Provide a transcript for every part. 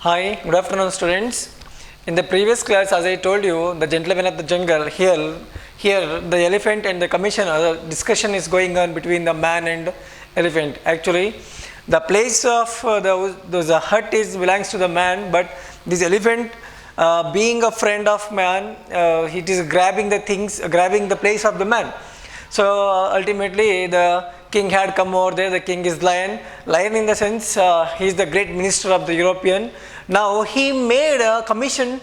Hi, good afternoon students. In the previous class, as I told you, the gentleman of the jungle, here the elephant and the commissioner, the discussion is going on between the man and elephant. Actually, the place of the hut belongs to the man, but this elephant, being a friend of man, it is grabbing the things, grabbing the place of the man. So ultimately, the king had come over there. The king is lion. Lion in the sense he is the great minister of the European. Now he made a commission.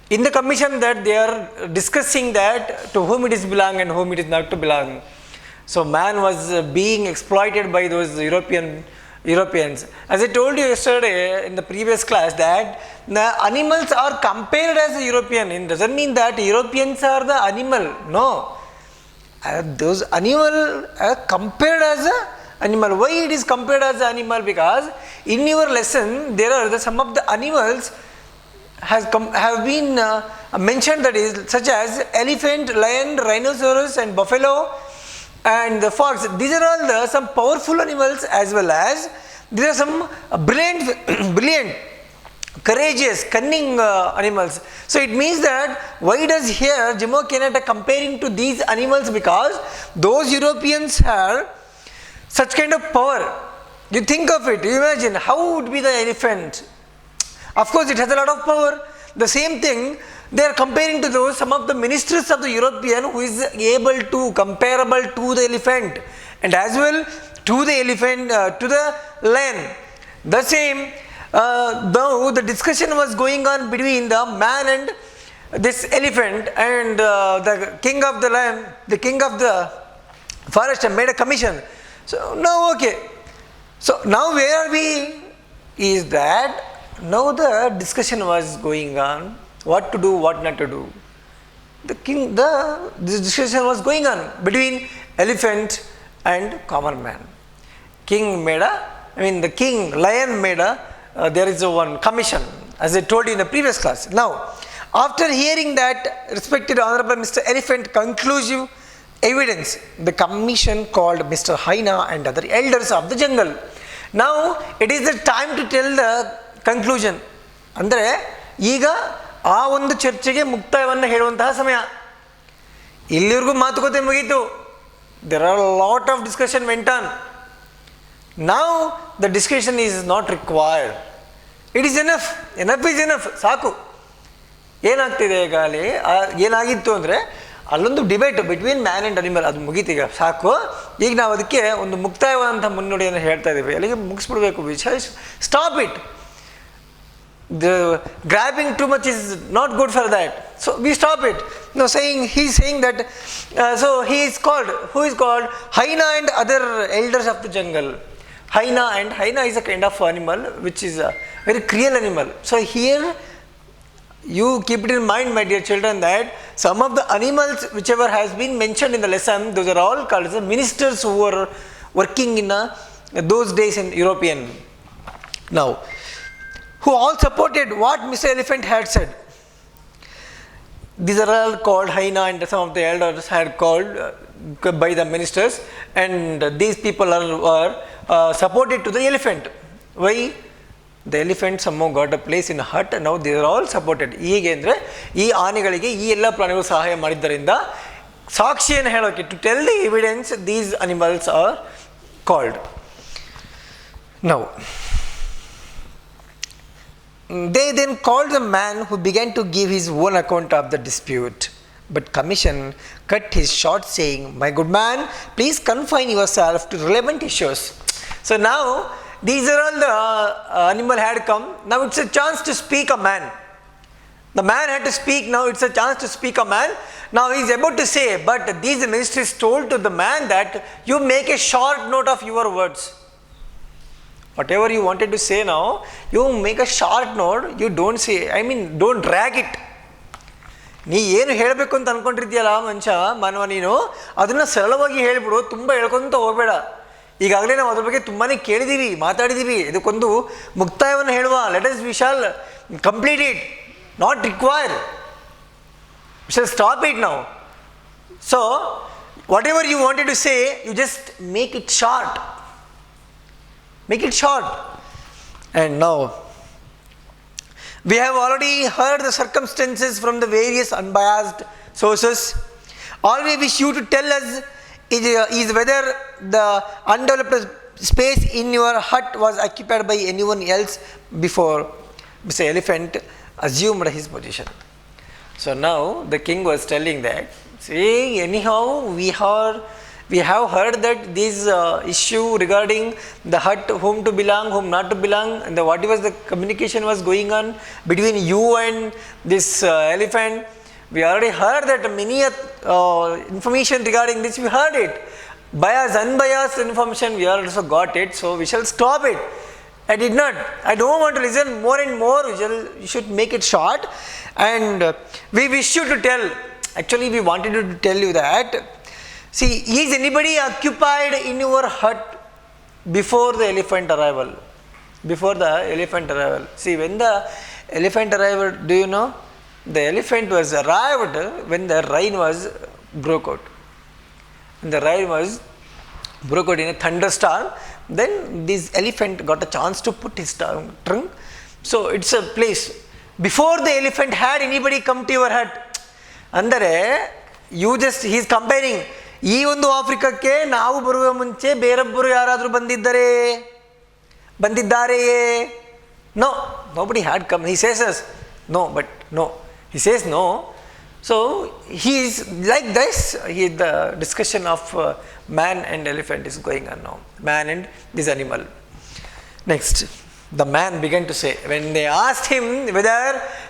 In the commission that they are discussing that to whom it is belong and whom it is not to belong. So man was being exploited by those Europeans. As I told you yesterday in the previous class that the animals are compared as a European. It doesn't mean that Europeans are the animal. No. Those animal are compared as a animal. Why it is compared as an animal? Because in your lesson there are some of the animals have been mentioned, that is such as elephant, lion, rhinoceros and buffalo and the fox. These are all some powerful animals, as well as there are some brilliant, courageous, cunning animals. So it means that why does here Jomo Kenyatta comparing to these animals? Because those Europeans have such kind of power. You think of it, you imagine how would be the elephant. Of course it has a lot of power. The same thing they are comparing to those some of the ministers of the European who is able to comparable to the elephant, and as well to the elephant, to the lion. The same. Now the discussion was going on between the man and this elephant, and the king of the lion, the king of the forest made a commission. So now okay. So now where are we is that now the discussion was going on, what to do, what not to do. This discussion was going on between elephant and common man. The king lion made there is one commission, as I told you in the previous class. Now, after hearing that respected Honorable Mr. Elephant conclusive evidence, the commission called Mr. Haina and other elders of the jungle. Now, it is the time to tell the conclusion. ಅಂದರೆ ಈಗ ಆ ಒಂದು ಚರ್ಚೆಗೆ ಮುಕ್ತಾಯವನ್ನು ಹೇಳುವಂತಹ ಸಮಯ. ಇಲ್ಲಿವರೆಗೂ ಮಾತುಕತೆ ಮುಗಿಯಿತು. There are a lot of discussion went on. Now the discussion is not required. It is enough. Enough is enough. ಸಾಕು. ಏನಾಗ್ತಿದೆ ಈಗ ಅಲ್ಲಿ ಏನಾಗಿತ್ತು ಅಂದರೆ ಅಲ್ಲೊಂದು debate between man and animal, ಅದು ಮುಗೀತೀಗ ಸಾಕು. ಈಗ ನಾವು ಅದಕ್ಕೆ ಒಂದು ಮುಕ್ತಾಯವಾದಂಥ ಮುನ್ನುಡಿಯನ್ನು ಹೇಳ್ತಾ ಇದ್ದೀವಿ. ಅಲ್ಲಿಗೆ ಮುಗಿಸ್ಬಿಡ್ಬೇಕು ವಿಷಯ. Stop it. The grabbing too much is not good for that. So we stop it. Now he is saying that so he is called, who is called Haina and other elders of the jungle. Haina is a kind of animal which is a very cruel animal. So here you keep it in mind, my dear children, that some of the animals whichever has been mentioned in the lesson, those are all called as ministers who were working in those days in European. Now, who all supported what Mr. Elephant had said. These are all called Haina, and some of the elders had called by the ministers, and these people are supported to the elephant. Why? The elephant somehow got a place in a hut, and now they are all supported. ಹೀಗೆ ಅಂದರೆ ಈ ಆನೆಗಳಿಗೆ ಈ ಎಲ್ಲ ಪ್ರಾಣಿಗಳು ಸಹಾಯ ಮಾಡಿದ್ದರಿಂದ ಸಾಕ್ಷಿಯನ್ನು ಹೇಳೋಕೆ, to tell the evidence, these animals are called. Now, they then called the man, who began to give his own account of the dispute. But commission cut his short, saying, "My good man, please confine yourself to relevant issues." So now these are all the animal had come. Now it's a chance to speak a man. The man had to speak. Now it's a chance to speak a man. Now he is about to say, but these ministers told to the man that you make a short note of your words. Whatever you wanted to say now, you make a short note, you don't say, don't drag it. ನೀ ಏನು ಹೇಳಬೇಕು ಅಂತ ಅಂದ್ಕೊಂಡಿದ್ಯಲ್ಲ ಮಾನವ, ನೀನು ಅದನ್ನು ಸರಳವಾಗಿ ಹೇಳಿಬಿಡು, ತುಂಬ ಹೇಳ್ಕೊಂತ ಹೋಗಬೇಡ. ಈಗಾಗಲೇ ನಾವು ಅದ್ರ ಬಗ್ಗೆ ತುಂಬಾ ಕೇಳಿದ್ದೀವಿ, ಮಾತಾಡಿದ್ದೀವಿ. ಇದಕ್ಕೊಂದು ಮುಕ್ತಾಯವನ್ನು ಹೇಳುವ, let us we shall complete it, not require, we shall stop it now. So whatever you wanted to say, you just make it short. Make it short. And now We have already heard the circumstances from the various unbiased sources. All we wish you to tell us is whether the undeveloped space in your hut was occupied by anyone else before Mr. Elephant assumed his position. So now the king was telling that, see, anyhow we have heard that this issue regarding the hut, whom to belong, whom not to belong, and what was the communication was going on between you and this elephant. We already heard that many information regarding this, we heard it. Biased, unbiased information, we also got it, so we shall stop it. I did not. I don't want to listen more and more. You should make it short. And we wish you to tell. Actually, we wanted to tell you that. See, is anybody occupied in your hut before the elephant arrival? Before the elephant arrival. See, when the elephant arrived, do you know? The elephant was arrived when the rain was broke out. When the rain was broke out in a thunderstorm, then this elephant got a chance to put his trunk. So it's a place. Before the elephant had anybody come to your hut. ಅಂದರೆ you just he is comparing, ಈ ಒಂದು ಆಫ್ರಿಕಕ್ಕೆ ನಾವು ಬರುವ ಮುಂಚೆ ಬೇರೊಬ್ಬರು ಯಾರಾದರೂ ಬಂದಿದ್ದಾರೆಯೇ? No, nobody had come. He says us no, but no, he says no. So he is like this. The discussion of man and elephant is going on now. Man and this animal. Next, the man began to say, when they asked him whether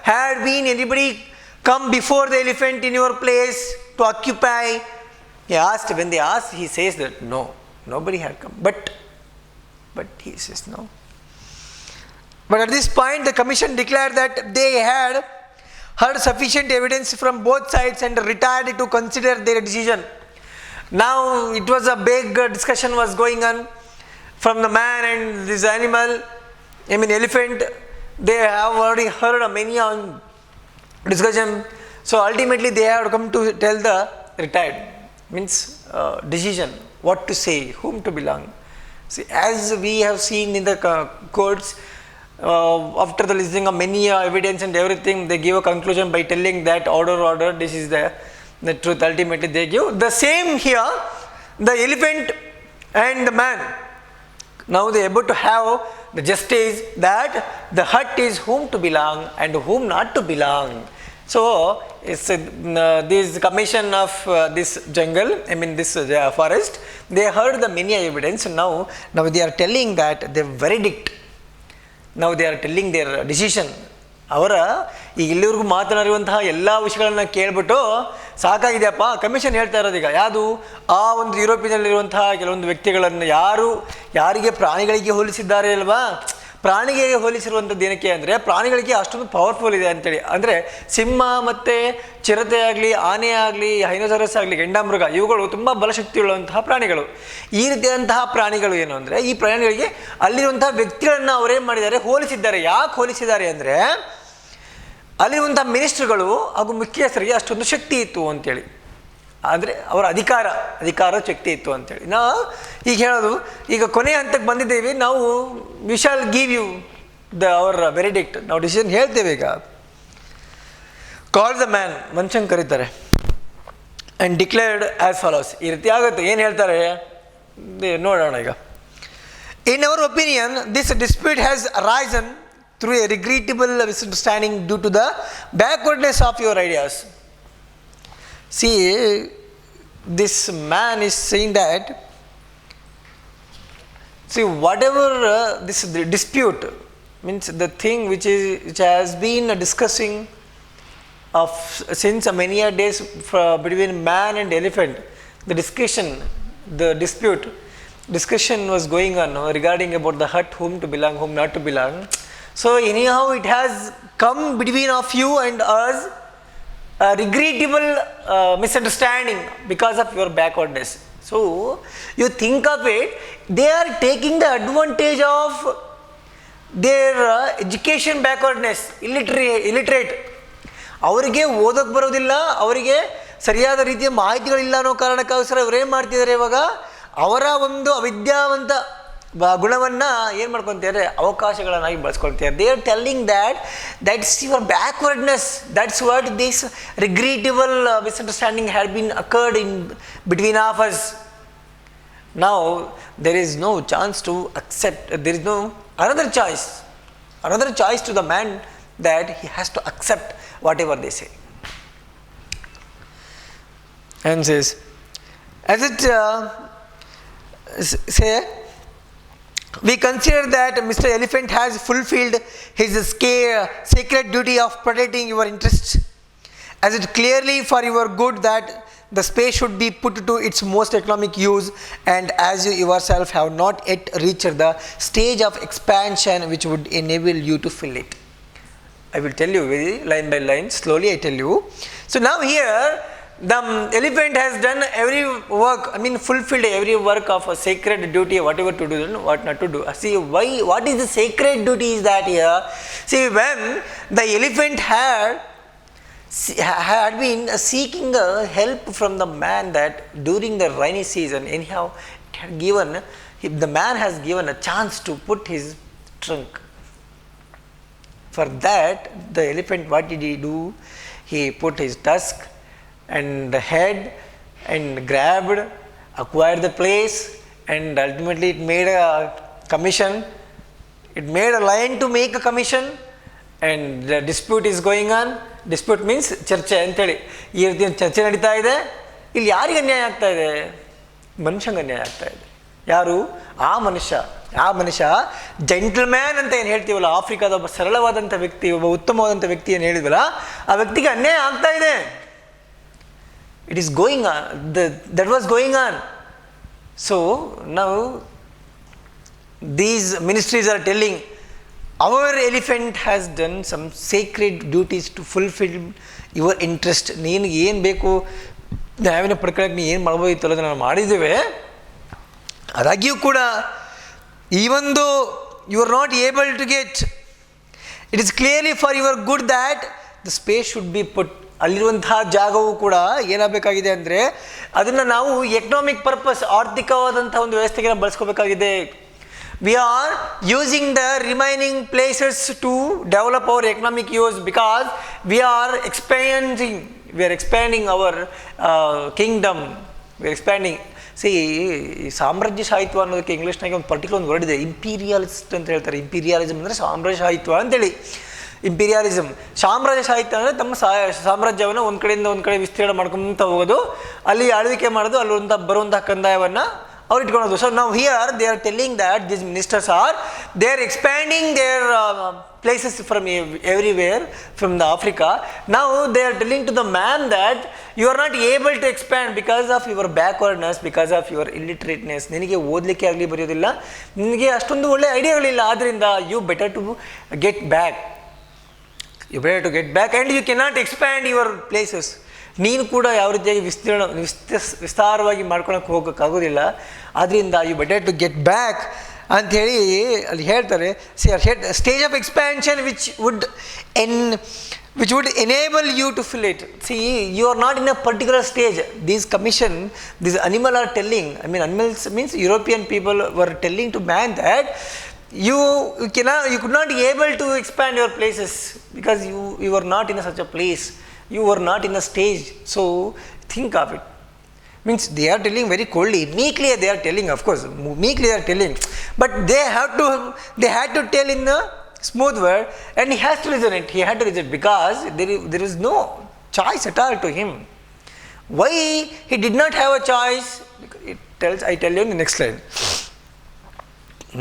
had been anybody come before the elephant in your place to occupy, when they asked, he says that no, nobody had come. But he says no. But at this point, the commission declared that they had heard sufficient evidence from both sides and retired to consider their decision. Now it was a big discussion was going on from the man and this animal, elephant. They have already heard many on discussion. So ultimately they have come to tell the retired, means decision, what to say, whom to belong. See, as we have seen in the courts, after the listening of many evidence and everything, they give a conclusion by telling that order, this is the truth. Ultimately they give the same here, the elephant and the man. Now they are able to have the justice that the hut is whom to belong and whom not to belong. So it's this commission of this jungle, this forest, they heard the many evidence. Now they are telling that their verdict. Now they are telling their decision. ಅವರ ಈಗ ಇಲ್ಲಿವರೆಗೂ ಮಾತನಾಡಿರುವಂತಹ ಎಲ್ಲ ವಿಷಯಗಳನ್ನ ಕೇಳ್ಬಿಟ್ಟು ಸಾಕಾಗಿದೆಯಪ್ಪ. Commission ಹೇಳ್ತಾ ಇರೋದು ಈಗ ಯಾವುದು, ಆ ಒಂದು ಯುರೋಪಿನಲ್ಲಿರುವಂತಹ ಕೆಲವೊಂದು ವ್ಯಕ್ತಿಗಳನ್ನು ಯಾರಿಗೆ ಪ್ರಾಣಿಗಳಿಗೆ ಹೋಲಿಸಿದ್ದಾರೆ ಅಲ್ವಾ, ಪ್ರಾಣಿಗೆ ಹೋಲಿಸಿರುವಂಥದ್ದು ಏನಕ್ಕೆ ಅಂದರೆ ಪ್ರಾಣಿಗಳಿಗೆ ಅಷ್ಟೊಂದು ಪವರ್ಫುಲ್ ಇದೆ ಅಂತೇಳಿ. ಅಂದರೆ ಸಿಂಹ ಮತ್ತು ಚಿರತೆ ಆಗಲಿ, ಆನೆ ಆಗಲಿ, ಹೈನೋಸರಸ್ ಆಗಲಿ, ಗೆಂಡಾಮೃಗ, ಇವುಗಳು ತುಂಬ ಬಲಶಕ್ತಿಯುಳ್ಳಂತಹ ಪ್ರಾಣಿಗಳು. ಈ ರೀತಿಯಾದಂತಹ ಪ್ರಾಣಿಗಳು ಏನು ಅಂದರೆ, ಈ ಪ್ರಾಣಿಗಳಿಗೆ ಅಲ್ಲಿರುವಂತಹ ವ್ಯಕ್ತಿಗಳನ್ನು ಅವರೇನು ಮಾಡಿದ್ದಾರೆ, ಹೋಲಿಸಿದ್ದಾರೆ. ಯಾಕೆ ಹೋಲಿಸಿದ್ದಾರೆ ಅಂದರೆ, ಅಲ್ಲಿರುವಂಥ ಮಿನಿಸ್ಟ್ರುಗಳು ಹಾಗೂ ಮುಖ್ಯಸ್ಥರಿಗೆ ಅಷ್ಟೊಂದು ಶಕ್ತಿ ಇತ್ತು ಅಂತೇಳಿ. ಆದರೆ ಅವರ ಅಧಿಕಾರ ಶಕ್ತಿ ಇತ್ತು ಅಂತೇಳಿ. ಈಗ ಹೇಳೋದು, ಈಗ ಕೊನೆಯ ಹಂತಕ್ಕೆ ಬಂದಿದ್ದೇವೆ ನಾವು. We shall give you our verdict. ನಾವು ಡಿಸಿಷನ್ ಹೇಳ್ತೇವೆ ಈಗ. ಕಾಲ್ ದ ಮ್ಯಾನ್, ಮನುಷ್ಯನ್ ಕರೀತಾರೆ. And declared as follows. ಈ ರೀತಿ ಆಗುತ್ತೆ. ಏನು ಹೇಳ್ತಾರೆ ನೋಡೋಣ ಈಗ. In our opinion, this dispute has arisen through a regrettable misunderstanding due to the backwardness of your ideas. See, this man is saying that, see, whatever this dispute means, the thing which has been discussing of since many days between man and elephant, the discussion was going on regarding about the hut, whom to belong, whom not to belong. So anyhow it has come between of you and us a regrettable misunderstanding because of your backwardness. So you think of it, they are taking the advantage of their education backwardness, illiterate. ಅವರಿಗೆ ಓದೋಕ್ಕೆ ಬರೋದಿಲ್ಲ, ಅವರಿಗೆ ಸರಿಯಾದ ರೀತಿಯ ಮಾಹಿತಿಗಳಿಲ್ಲ ಅನ್ನೋ ಕಾರಣಕ್ಕೋಸ್ಕರ ಇವರೇನು ಮಾಡ್ತಿದ್ದಾರೆ, ಇವಾಗ ಅವರ ಒಂದು ಅವಿದ್ಯಾವಂತ ಗುಣವನ್ನು ಏನು ಮಾಡ್ಕೊತಾರೆ, ಅವಕಾಶಗಳನ್ನಾಗಿ ಬಳಸ್ಕೊಳ್ತಾರೆ. They are telling that's your backwardness, that's what this regrettable misunderstanding had been occurred in between of us. Now there is no chance to accept, there is no another choice to the man, that he has to accept whatever they say. And says, as it say, we consider that Mr. Elephant has fulfilled his sacred duty of protecting your interests, as it clearly for your good that the space should be put to its most economic use, and as you yourself have not yet reached the stage of expansion which would enable you to fill it. I will tell you very line by line, slowly I tell you. So now here the elephant has done every work, fulfilled every work of a sacred duty, whatever to do and what not to do. See why, what is the sacred duty is that here? See, when the elephant had been seeking help from the man, that during the rainy season, anyhow it had given, the man has given a chance to put his trunk. For that, the elephant, what did he do? He put his tusk and the head and grabbed, acquired the place, and ultimately it made a commission. It made a lion to make a commission, and the dispute is going on. Dispute means ಚರ್ಚೆ ಅಂತೇಳಿ. ಈ ರೀತಿ ಚರ್ಚೆ ನಡೀತಾ ಇದೆ. ಇಲ್ಲಿ ಯಾರಿಗೆ ಅನ್ಯಾಯ ಆಗ್ತಾ ಇದೆ? ಮನುಷ್ಯಂಗೆ ಅನ್ಯಾಯ ಆಗ್ತಾ ಇದೆ. ಯಾರು? ಆ ಮನುಷ್ಯ ಜೆಂಟಲ್ಮ್ಯಾನ್ ಅಂತ ಏನು ಹೇಳ್ತೀವಲ್ಲ, ಆಫ್ರಿಕಾದ ಒಬ್ಬ ಸರಳವಾದಂಥ ವ್ಯಕ್ತಿ, ಒಬ್ಬ ಉತ್ತಮವಾದಂಥ ವ್ಯಕ್ತಿ ಏನು ಹೇಳಿದ್ವಲ್ಲ, ಆ ವ್ಯಕ್ತಿಗೆ ಅನ್ಯಾಯ ಆಗ್ತಾ ಇದೆ. It is going on, that was going on. So ನಾವು these ministries are telling, our elephant has done some sacred duties to fulfill your interest. ನೀನು ಏನು ಬೇಕು ನ್ಯಾಯವನ್ನು ಪಡ್ಕೊಳ್ಳೋಕೆ ನೀನು ಏನು ಮಾಡ್ಬೋದಿತ್ತು ಅನ್ನೋದನ್ನು ನಾವು ಮಾಡಿದ್ದೇವೆ. ಅದಾಗಿಯೂ ಕೂಡ, even though you are not able to get, it is clearly for your good that the space should be put. ಅಲ್ಲಿರುವಂತಹ ಜಾಗವು ಕೂಡ ಏನಾಗಬೇಕಾಗಿದೆ ಅಂದರೆ, ಅದನ್ನು ನಾವು ಎಕನಾಮಿಕ್ ಪರ್ಪಸ್, ಆರ್ಥಿಕವಾದಂಥ ಒಂದು ವ್ಯವಸ್ಥೆಗೆ ನಾವು ಬಳಸ್ಕೋಬೇಕಾಗಿದೆ. We are using the remaining places to develop our economic use, because we are expanding our kingdom, we are expanding. See, ಸಾಮ್ರಾಜ್ಯಶಾಹಿತ್ವ ಅನ್ನೋದಕ್ಕೆ ಇಂಗ್ಲೀಷ್ನಾಗೆ ಒಂದು ಪರ್ಟಿಕ್ಯುಲರ್ ಒಂದು ವರ್ಡ್ ಇದೆ, ಇಂಪೀರಿಯಲಿಸ್ಟ್ ಅಂತ ಹೇಳ್ತಾರೆ. ಇಂಪೀರಿಯಲಿಸಮ್ ಅಂದರೆ ಸಾಮ್ರಾಜ್ಯಶಾಹಿತ್ವ ಅಂತೇಳಿ. ಇಂಪೀರಿಯಲಿಸಮ್, ಸಾಮ್ರಾಜ್ಯಶಾಹಿತ್ವ ಅಂದರೆ ತಮ್ಮ ಸಾಮ್ರಾಜ್ಯವನ್ನು ಒಂದು ಕಡೆಯಿಂದ ಒಂದು ಕಡೆ ವಿಸ್ತೀರ್ಣ ಮಾಡ್ಕೊಂತ ಹೋಗೋದು, ಅಲ್ಲಿ ಆಳ್ವಿಕೆ ಮಾಡೋದು, ಅಲ್ಲಿ ಬರುವಂತಹ ಕಂದಾಯವನ್ನು ಅವ್ರು ಇಟ್ಕೊಳೋದು. ಸೊ ನಾವು here they are telling that these ministers they are expanding their places from everywhere from the Africa. Now they are telling to the man that you are not able to expand because of your backwardness, because of your illiterateness. ನಿನಗೆ ಓದಲಿಕ್ಕೆ ಆಗಲಿ ಬರೆಯೋದಿಲ್ಲ, ನಿನಗೆ ಅಷ್ಟೊಂದು ಒಳ್ಳೆ ಐಡಿಯಾಗಳಿಲ್ಲ, ಆದ್ದರಿಂದ you better to get back and you cannot expand your places. ನೀನು ಕೂಡ ಯಾವ ರೀತಿಯಾಗಿ ವಿಸ್ತಾರವಾಗಿ ಮಾಡ್ಕೊಳಕ್ಕೆ ಹೋಗೋಕ್ಕಾಗೋದಿಲ್ಲ, ಆದ್ದರಿಂದ you better to get back ಅಂಥೇಳಿ ಅಲ್ಲಿ ಹೇಳ್ತಾರೆ. Stage of expansion which would enable you to fill it. See, you are not in a particular stage. These animal are telling, animals means European people were telling to man that you could not be able to expand your places because you were not in such a place. You were not in a stage. So think of it. Means they are telling very coldly, meekly they are telling, of course, meekly they are telling, but they had to tell in a smooth word, and he has to listen it. He had to listen because there is no choice at all to him. Why he did not have a choice? I tell you in the next line.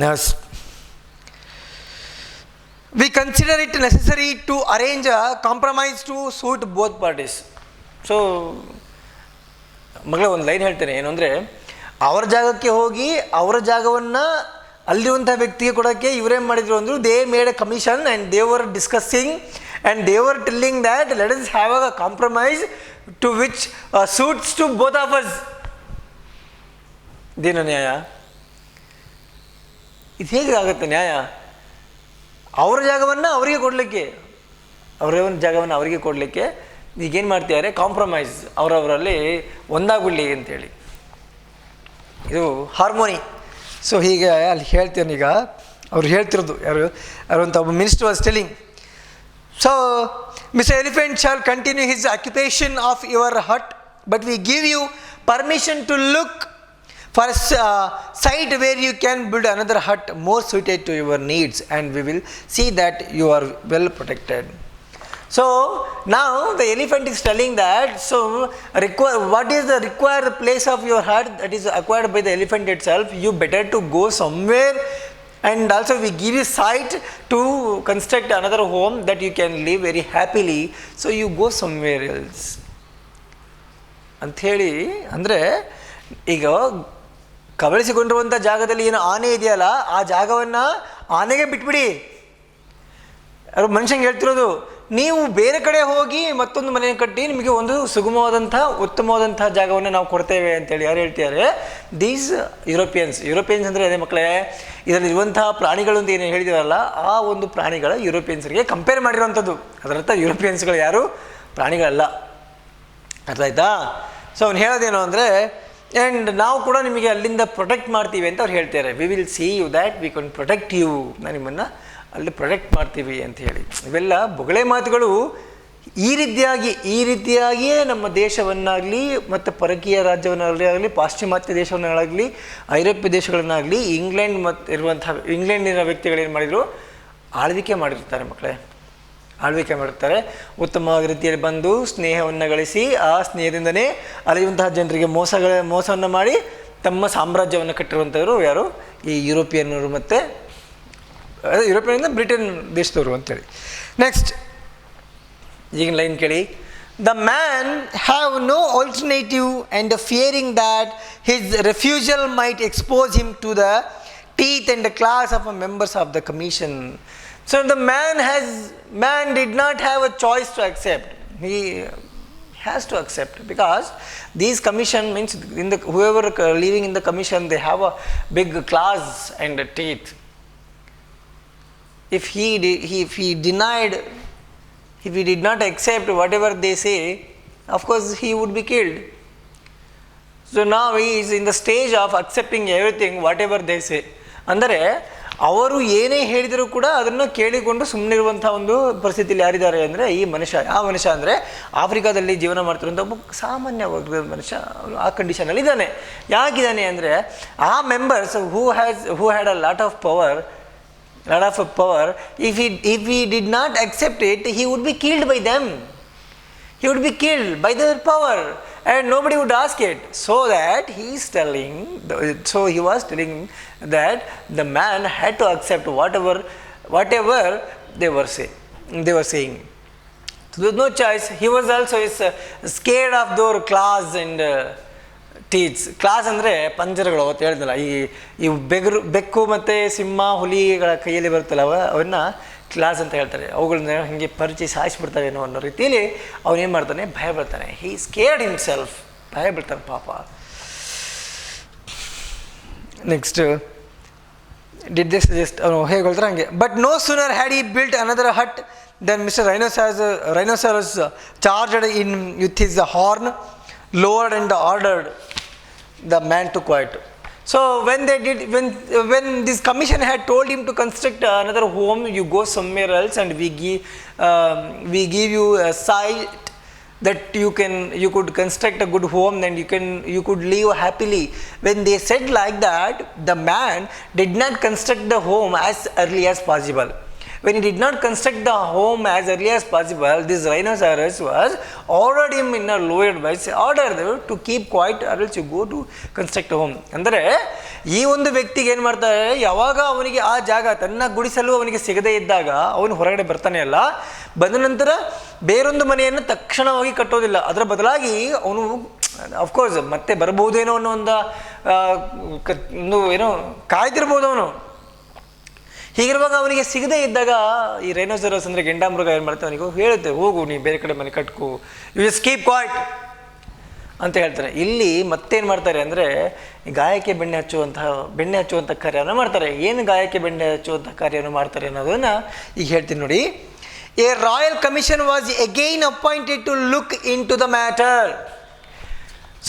Now, we consider it necessary to arrange a compromise to suit both parties. So, ಮಗಳ ಒಂದು line ಹೇಳ್ತೇನೆ, ಏನು ಅಂದರೆ, ಅವರ ಜಾಗಕ್ಕೆ ಹೋಗಿ ಅವರ ಜಾಗವನ್ನು ಅಲ್ಲಿರುವಂಥ ವ್ಯಕ್ತಿಗೆ ಕೊಡೋಕ್ಕೆ ಇವರೇನು ಮಾಡಿದ್ರು ಅಂದರು, they made a commission and they were discussing and they were telling that let us have a compromise to which suits to both of us. ಇದೇನು ನ್ಯಾಯ? ಇದು ಹೇಗೆ ಆಗುತ್ತೆ ನ್ಯಾಯ? ಅವರ ಜಾಗವನ್ನು ಅವರಿಗೆ ಕೊಡಲಿಕ್ಕೆ ಈಗೇನು ಮಾಡ್ತಿದ್ದಾರೆ, ಕಾಂಪ್ರಮೈಸ್, ಅವರವರಲ್ಲಿ ಒಂದಾಗ್ಬಿಡಲಿ ಅಂತೇಳಿ. ಇದು ಹಾರ್ಮೋನಿ. ಸೊ ಹೀಗೆ ಅಲ್ಲಿ ಹೇಳ್ತೇನೆ ಈಗ ಅವ್ರು ಹೇಳ್ತಿರೋದು ಯಾರು ಅಂತ ಒಬ್ಬ minister was telling. So mister elephant shall continue his occupation of your hut, but we give you permission to look for a site where you can build another hut more suited to your needs, and we will see that you are well protected. So now the elephant is telling that, so what is the required place of your hut that is acquired by the elephant itself? You better to go somewhere, and also we give you site to construct another home that you can live very happily, so you go somewhere else ಅಂಥೇಳಿ. ಅಂದರೆ ಈಗ ಕಬಳಿಸಿಕೊಂಡಿರುವಂಥ ಜಾಗದಲ್ಲಿ ಏನು ಆನೆ ಇದೆಯಲ್ಲ, ಆ ಜಾಗವನ್ನು ಆನೆಗೆ ಬಿಟ್ಬಿಡಿ. ಅವರು ಮನುಷ್ಯಂಗೆ ಹೇಳ್ತಿರೋದು, ನೀವು ಬೇರೆ ಕಡೆ ಹೋಗಿ ಮತ್ತೊಂದು ಮನೆ ಕಟ್ಟಿ ನಿಮಗೆ ಒಂದು ಸುಗಮವಾದಂಥ ಉತ್ತಮವಾದಂಥ ಜಾಗವನ್ನು ನಾವು ಕೊಡ್ತೇವೆ ಅಂತೇಳಿ ಯಾರು ಹೇಳ್ತಿದ್ದಾರೆ? ದೀಸ್ ಯುರೋಪಿಯನ್ಸ್ ಅಂದರೆ ಅದೇ ಮಕ್ಕಳೇ, ಇದರಲ್ಲಿರುವಂಥ ಪ್ರಾಣಿಗಳು ಅಂತ ಏನು ಹೇಳಿದಾರಲ್ಲ, ಆ ಒಂದು ಪ್ರಾಣಿಗಳ ಯುರೋಪಿಯನ್ಸ್ರಿಗೆ ಕಂಪೇರ್ ಮಾಡಿರೋವಂಥದ್ದು. ಅದರರ್ಥ ಯುರೋಪಿಯನ್ಸ್ಗಳು ಯಾರು ಪ್ರಾಣಿಗಳಲ್ಲ. ಅರ್ಥ ಆಯ್ತಾ? ಸೊ ಅವ್ನು ಹೇಳೋದೇನು ಅಂದರೆ, ಆ್ಯಂಡ್ ನಾವು ಕೂಡ ನಿಮಗೆ ಅಲ್ಲಿಂದ ಪ್ರೊಟೆಕ್ಟ್ ಮಾಡ್ತೀವಿ ಅಂತ ಅವ್ರು ಹೇಳ್ತಾರೆ. We will see you that we can protect you, ನಾನು ನಿಮ್ಮನ್ನು ಅಲ್ಲಿ ಪ್ರೊಟೆಕ್ಟ್ ಮಾಡ್ತೀವಿ ಅಂತ ಹೇಳಿ. ಇವೆಲ್ಲ ಬೊಗಳೆ ಮಾತುಗಳು. ಈ ರೀತಿಯಾಗಿಯೇ ನಮ್ಮ ದೇಶವನ್ನಾಗಲಿ ಮತ್ತು ಪರಕೀಯ ರಾಜ್ಯವನ್ನಾಗಲಿ ಪಾಶ್ಚಿಮಾತ್ಯ ದೇಶವನ್ನಾಗಲಿ ಐರೋಪ್ಯ ದೇಶಗಳನ್ನಾಗಲಿ ಇಂಗ್ಲೆಂಡಿನ ವ್ಯಕ್ತಿಗಳೇನು ಮಾಡಿದರು? ಆಳ್ವಿಕೆ ಮಾಡಿರ್ತಾರೆ ಮಕ್ಕಳೇ, ಆಳ್ವಿಕೆ ಮಾಡುತ್ತಾರೆ. ಉತ್ತಮವಾದ ರೀತಿಯಲ್ಲಿ ಬಂದು ಸ್ನೇಹವನ್ನು ಗಳಿಸಿ ಆ ಸ್ನೇಹದಿಂದನೇ ಅಲ್ಲಿರುವಂತಹ ಜನರಿಗೆ ಮೋಸವನ್ನು ಮಾಡಿ ತಮ್ಮ ಸಾಮ್ರಾಜ್ಯವನ್ನು ಕಟ್ಟಿರುವಂಥವ್ರು ಯಾರು? ಈ ಯುರೋಪಿಯನ್ನರು ಮತ್ತು ಯುರೋಪಿಯನ್ ಬ್ರಿಟನ್ ದೇಶದವರು ಅಂತೇಳಿ. ನೆಕ್ಸ್ಟ್ ಈಗಿನ ಲೈನ್ ಕೇಳಿ. The man have no alternative and fearing that his refusal might expose him to the teeth and the claws of members of the commission. So the man did not have a choice to accept. He has to accept, because these commission means whoever living in the commission, they have a big claws and teeth. If he did not accept whatever they say, of course he would be killed. So now he is in the stage of accepting everything whatever they say. ಅಂದರೆ ಅವರು ಏನೇ ಹೇಳಿದರೂ ಕೂಡ ಅದನ್ನು ಕೇಳಿಕೊಂಡು ಸುಮ್ಮನಿರುವಂಥ ಒಂದು ಪರಿಸ್ಥಿತಿಯಲ್ಲಿ ಯಾರಿದ್ದಾರೆ ಅಂದರೆ ಈ ಮನುಷ್ಯ. ಆ ಮನುಷ್ಯ ಅಂದರೆ ಆಫ್ರಿಕಾದಲ್ಲಿ ಜೀವನ ಮಾಡ್ತಿರುವಂಥ ಒಬ್ಬ ಸಾಮಾನ್ಯ ವರ್ಗದ ಮನುಷ್ಯ. ಅವನು ಆ ಕಂಡೀಷನಲ್ಲಿ ಇದ್ದಾನೆ. ಯಾಕಿದ್ದಾನೆ ಅಂದರೆ ಆ members who had a lot of power, if he did not accept it, he would be killed by them. He would be killed by their power, and nobody would ask it. So he was telling that the man had to accept whatever they were saying. So there was no choice. He was also scared of their claws and teeth. Class ಅಂದರೆ ಪಂಜರಗಳು. ಅವತ್ತು ಹೇಳಿದ್ನಲ್ಲ, ಈ ಬೆಕ್ಕು ಮತ್ತು ಸಿಂಹ ಹುಲಿಗಳ ಕೈಯಲ್ಲಿ ಬರುತ್ತಲ್ಲ, ಅವನ್ನ ಕ್ಲಾಸ್ ಅಂತ ಹೇಳ್ತಾರೆ. ಅವುಗಳನ್ನ ಹೀಗೆ ಪರಿಚಯ ಸಾಯಿಸ್ಬಿಡ್ತಾವೇನೋ ಅನ್ನೋ ರೀತಿಯಲ್ಲಿ ಅವನೇನು ಮಾಡ್ತಾನೆ? ಭಯ ಬೀಳ್ತಾನೆ. ಹೀ ಸ್ಕೇರ್ಡ್ ಹಿಮ್ಸೆಲ್ಫ್, ಭಯ ಬೀಳ್ತಾನೆ ಪಾಪ. ನೆಕ್ಸ್ಟ್ ಡಿಡ್ ದೇ ಸಜೆಸ್ಟ್, ಅವನು ಹೇಗೆ ಹೇಳ್ತಾರೆ ಹಂಗೆ. But no sooner had he built another hut then mister rhinoceros charged in with his horn, lowered and ordered the man to quiet. So when this commission had told him to construct another home, you go somewhere else and we give you a site that you could construct a good home, and you could live happily. When they said like that, the man did not construct the home as early as possible. When he did not construct the home as early as possible, this rhinoceros was ordered him in a lowered voice, ordered to keep quiet or else you go to construct a home. ಅಂದರೆ ಈ ಒಂದು ವ್ಯಕ್ತಿಗೆ ಏನು ಮಾಡ್ತಾರೆ, ಯಾವಾಗ ಅವನಿಗೆ ಆ ಜಾಗ ತನ್ನ ಗುಡಿಸಲು ಅವನಿಗೆ ಸಿಗದೇ ಇದ್ದಾಗ ಅವನು ಹೊರಗಡೆ ಬರ್ತಾನೆ ಅಲ್ಲ, ಬಂದ ನಂತರ ಬೇರೊಂದು ಮನೆಯನ್ನು ತಕ್ಷಣವಾಗಿ ಕಟ್ಟೋದಿಲ್ಲ. ಅದರ ಬದಲಾಗಿ ಅವನು ಅಫ್ಕೋರ್ಸ್ ಮತ್ತೆ ಬರಬಹುದೇನೋ ಅನ್ನೋ ಒಂದು ಏನೋ ಕಾಯ್ದಿರ್ಬೋದು ಅವನು. ಹೀಗಿರುವಾಗ ಅವನಿಗೆ ಸಿಗದೇ ಇದ್ದಾಗ ಈ ರೈನೋಸರಸ್ ಅಂದರೆ ಗೆಂಡಾಮೃಗ ಏನು ಮಾಡ್ತಾನೆ, ಅವನಿಗೆ ಹೇಳುತ್ತೆ, ಹೋಗು ನೀ ಬೇರೆ ಕಡೆ ಮನೆ ಕಟ್ಕು, ಯು ಜಸ್ಟ್ ಕೀಪ್ ಕ್ವಾಯ್ಟ್ ಅಂತ ಹೇಳ್ತಾರೆ. ಇಲ್ಲಿ ಮತ್ತೇನು ಮಾಡ್ತಾರೆ ಅಂದರೆ ಗಾಯಕ್ಕೆ ಬೆಣ್ಣೆ ಹಚ್ಚುವಂಥ ಕಾರ್ಯವನ್ನು ಮಾಡ್ತಾರೆ. ಏನು ಗಾಯಕ್ಕೆ ಬೆಣ್ಣೆ ಹಚ್ಚುವಂಥ ಕಾರ್ಯವನ್ನು ಮಾಡ್ತಾರೆ ಅನ್ನೋದನ್ನು ಈಗ ಹೇಳ್ತೀನಿ ನೋಡಿ. A royal commission was again appointed to look into the matter.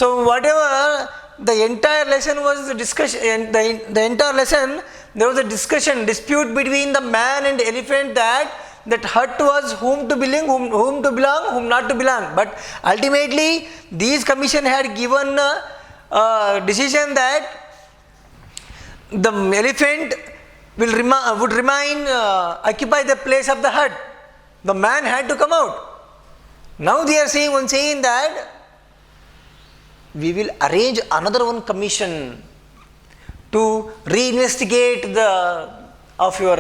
So whatever the entire lesson was the discussion, the entire lesson there was a discussion, dispute between the man and elephant that hut was whom to belong, whom not to belong. But ultimately these commission had given a decision that the elephant would remain occupy the place of the hut. The man had to come out. Now they are saying that we will arrange another one commission to reinvestigate the of your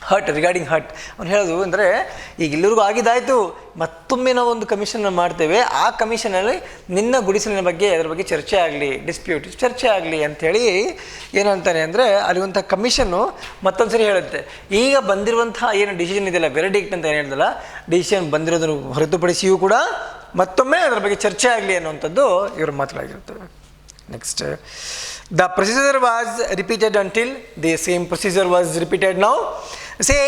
hut regarding hut ಅವ್ನು ಹೇಳೋದು ಅಂದರೆ ಈಗ ಎಲ್ಲರಿಗೂ ಆಗಿದ್ದಾಯಿತು, ಮತ್ತೊಮ್ಮೆ ನಾವು ಒಂದು ಕಮಿಷನ್ನ ಮಾಡ್ತೇವೆ, ಆ ಕಮಿಷನಲ್ಲಿ ನಿನ್ನ ಗುಡಿಸಲಿನ ಬಗ್ಗೆ ಅದರ ಬಗ್ಗೆ ಚರ್ಚೆ ಆಗಲಿ, ಡಿಸ್ಪ್ಯೂಟ್ ಚರ್ಚೆ ಆಗಲಿ ಅಂಥೇಳಿ ಏನಂತಾನೆ ಅಂದರೆ ಅಲ್ಲಿರುವಂಥ ಕಮಿಷನ್ನು ಮತ್ತೊಂದು ಸರಿ ಹೇಳುತ್ತೆ. ಈಗ ಬಂದಿರುವಂಥ ಏನು ಡಿಸಿಷನ್ ಇದೆಯಲ್ಲ, ವೆರಡಿಕ್ಟ್ ಅಂತ ಏನು ಹೇಳ್ದಲ್ಲ, ಡಿಸಿಷನ್ ಬಂದಿರೋದನ್ನು ಹೊರತುಪಡಿಸಿಯೂ ಕೂಡ ಮತ್ತೊಮ್ಮೆ ಅದರ ಬಗ್ಗೆ ಚರ್ಚೆ ಆಗಲಿ ಅನ್ನುವಂಥದ್ದು ಇವರು ಮಾತುಗಳಾಗಿರ್ತವೆ. Next, the procedure was repeated until the same procedure was repeated now. Say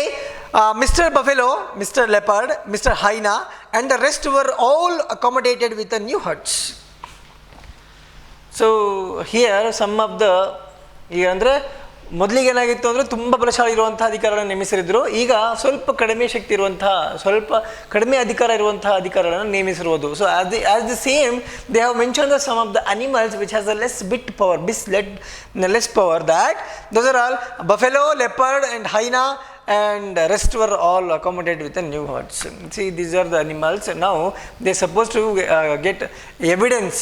Mr. Buffalo, Mr. Leopard, Mr. Hyena and the rest were all accommodated with the new huts. So here some of the ಈಗ ಅಂದರೆ ಮೊದಲಿಗೆ ಏನಾಗಿತ್ತು ಅಂದರೆ ತುಂಬ ಬಲಶಾಲಿ ಇರುವಂಥ ಅಧಿಕಾರಿಗಳನ್ನು ನೇಮಿಸಿರಿದ್ರು. ಈಗ ಸ್ವಲ್ಪ ಕಡಿಮೆ ಶಕ್ತಿ ಇರುವಂತಹ, ಸ್ವಲ್ಪ ಕಡಿಮೆ ಅಧಿಕಾರ ಇರುವಂತಹ ಅಧಿಕಾರಿಗಳನ್ನು ನೇಮಿಸಿರುವುದು. So as the same they have mention the some of the animals which has a less power that those are all buffalo, leopard and hyena and rest were all accommodated with the new huts. See, these are the animals. Now they are supposed to get evidence,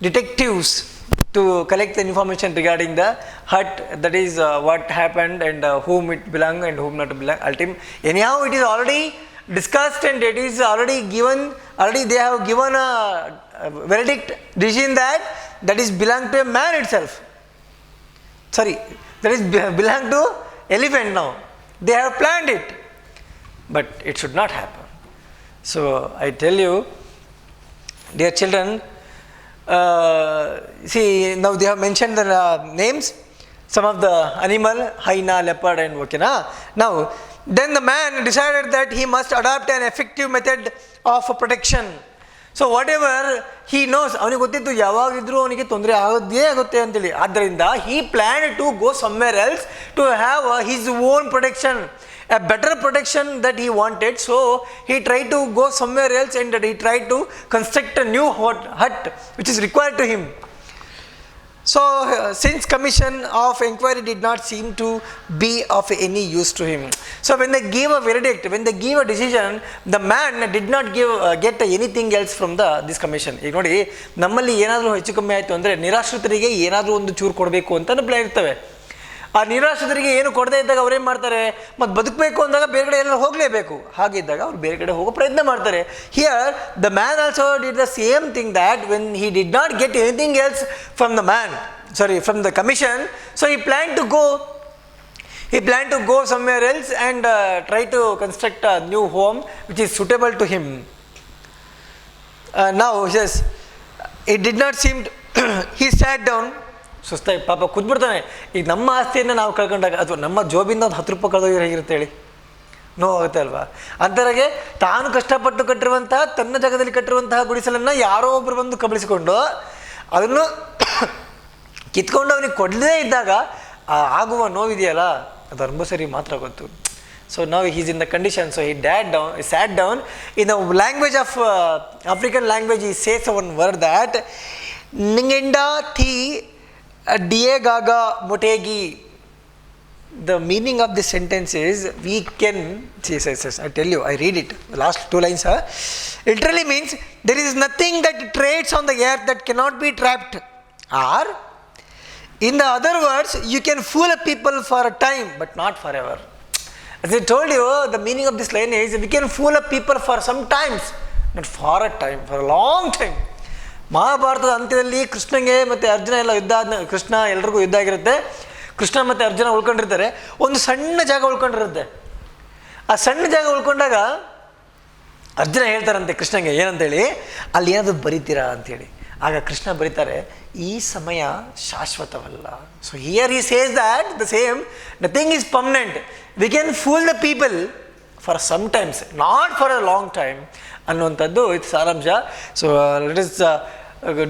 detectives to collect the information regarding the hut, that is what happened and whom it belong and whom not to belong. Anyhow it is already discussed and it is already given, already they have given a verdict decision that is belong to a man itself. Sorry, that is belong to elephant now. They have planned it, but it should not happen. So I tell you, dear children, see, now they have mentioned the names, some of the animal, hyena, leopard and okay na. Now then the man decided that he must adopt an effective method of protection. So whatever he knows, ಅವನಿಗೆ ಗೊತ್ತಿತ್ತು ಯಾವಾಗಿದ್ರೂ ಅವನಿಗೆ ತೊಂದರೆ ಆಗುತ್ತೆ ಅಂತೇಳಿ. ಆದ್ದರಿಂದ he plan to go somewhere else to have his own protection, a better protection that he wanted. So he tried to go somewhere else and he tried to construct a new hut which is required to him. So since commission of inquiry did not seem to be of any use to him, so when they gave a verdict, when they gave a decision, the man did not get anything else from this commission. ಈಗ ನೋಡಿ, ನಮ್ಮಲ್ಲಿ ಏನಾದರೂ ಹೆಚ್ಚು ಕಮ್ಮಿ ಆಯಿತು ಅಂದರೆ ನಿರಾಶ್ರಿತರಿಗೆ ಏನಾದರೂ ಒಂದು ಚೂರು ಕೊಡಬೇಕು ಅಂತ ಪ್ಲಾನ್ ಇರ್ತವೆ. ಆ ನಿರಾಶ್ರಿತರಿಗೆ ಏನು ಕೊಡದೇ ಇದ್ದಾಗ ಅವ್ರೇನು ಮಾಡ್ತಾರೆ, ಮತ್ತು ಬದುಕಬೇಕು ಅಂದಾಗ ಬೇರೆ ಕಡೆ ಎಲ್ಲ ಹೋಗಲೇಬೇಕು, ಹಾಗಿದ್ದಾಗ ಅವ್ರು ಬೇರೆ ಕಡೆ ಹೋಗೋ ಪ್ರಯತ್ನ ಮಾಡ್ತಾರೆ. Here the man also did the same thing that when he did not get anything else from the commission, so he planned to go somewhere else and try to construct a new home which is suitable to him. Now yes, it did not seem to he sat down, ಸುಸ್ತಾಗಿ ಪಾಪ ಕೂತ್ಬಿಡ್ತಾನೆ. ಈಗ ನಮ್ಮ ಆಸ್ತಿಯನ್ನು ನಾವು ಕಳ್ಕೊಂಡಾಗ ಅಥವಾ ನಮ್ಮ ಜೋಬಿಂದ ಒಂದು 10 ರೂಪಾಯಿ ಕಳೆದೋಗಿರೋ ಹೇಗಿರುತ್ತೆ ಹೇಳಿ, ನೋವಾಗುತ್ತೆ ಅಲ್ವಾ? ಅಂಥವ್ರಿಗೆ ತಾನು ಕಷ್ಟಪಟ್ಟು ಕಟ್ಟಿರುವಂತಹ, ತನ್ನ ಜಾಗದಲ್ಲಿ ಕಟ್ಟಿರುವಂತಹ ಗುಡಿಸಲನ್ನು ಯಾರೋ ಒಬ್ಬರು ಬಂದು ಕಬಳಿಸಿಕೊಂಡು ಅದನ್ನು ಕಿತ್ಕೊಂಡು ಅವನಿಗೆ ಕೊಡದೇ ಇದ್ದಾಗ ಆಗುವ ನೋವಿದೆಯಲ್ಲ, ಅದು ಅನುಭವಿಸರಿ ಮಾತ್ರ ಗೊತ್ತು. So now he is in the condition, so he sat down. In the language of African language, he says one word that Ningenda thi Diegaga Motegi. The meaning of this sentence is, we can, yes, I tell you, I read it, the last 2 lines are, literally means there is nothing that trades on the earth that cannot be trapped, or in the other words, you can fool a people for a time but not forever. As I told you, the meaning of this line is, we can fool a people for some times, not for a time, for a long time. ಮಹಾಭಾರತದ ಅಂತ್ಯದಲ್ಲಿ ಕೃಷ್ಣಗೆ ಮತ್ತು ಅರ್ಜುನ ಎಲ್ಲ ಯುದ್ಧ ಆದ, ಕೃಷ್ಣ ಎಲ್ರಿಗೂ ಯುದ್ಧ ಆಗಿರುತ್ತೆ, ಕೃಷ್ಣ ಮತ್ತು ಅರ್ಜುನ ಉಳ್ಕೊಂಡಿರ್ತಾರೆ, ಒಂದು ಸಣ್ಣ ಜಾಗ ಉಳ್ಕೊಂಡಿರುತ್ತೆ. ಆ ಸಣ್ಣ ಜಾಗ ಉಳ್ಕೊಂಡಾಗ ಅರ್ಜುನ ಹೇಳ್ತಾರಂತೆ ಕೃಷ್ಣಗೆ, ಏನಂತೇಳಿ, ಅಲ್ಲಿ ಏನಾದರೂ ಬರೀತೀರಾ ಅಂಥೇಳಿ. ಆಗ ಕೃಷ್ಣ ಬರೀತಾರೆ, ಈ ಸಮಯ ಶಾಶ್ವತವಲ್ಲ. So here he says that the same, nothing is permanent. We can fool the people for some times, not for a long time ಅನ್ನುವಂಥದ್ದು ಇದು ಸಾರಾಂಶ. So let us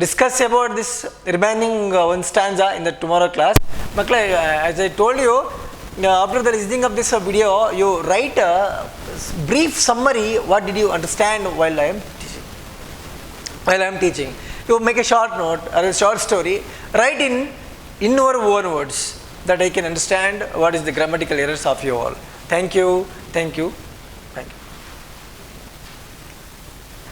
discuss about this remaining one stanza in the tomorrow class. Makle, as I told you, after the listening of this video, you write a brief summary. What did you understand while I am teaching? While I am teaching, you make a short note or a short story. Write in your own words that I can understand what is the grammatical errors of you all. Thank you. Thank you.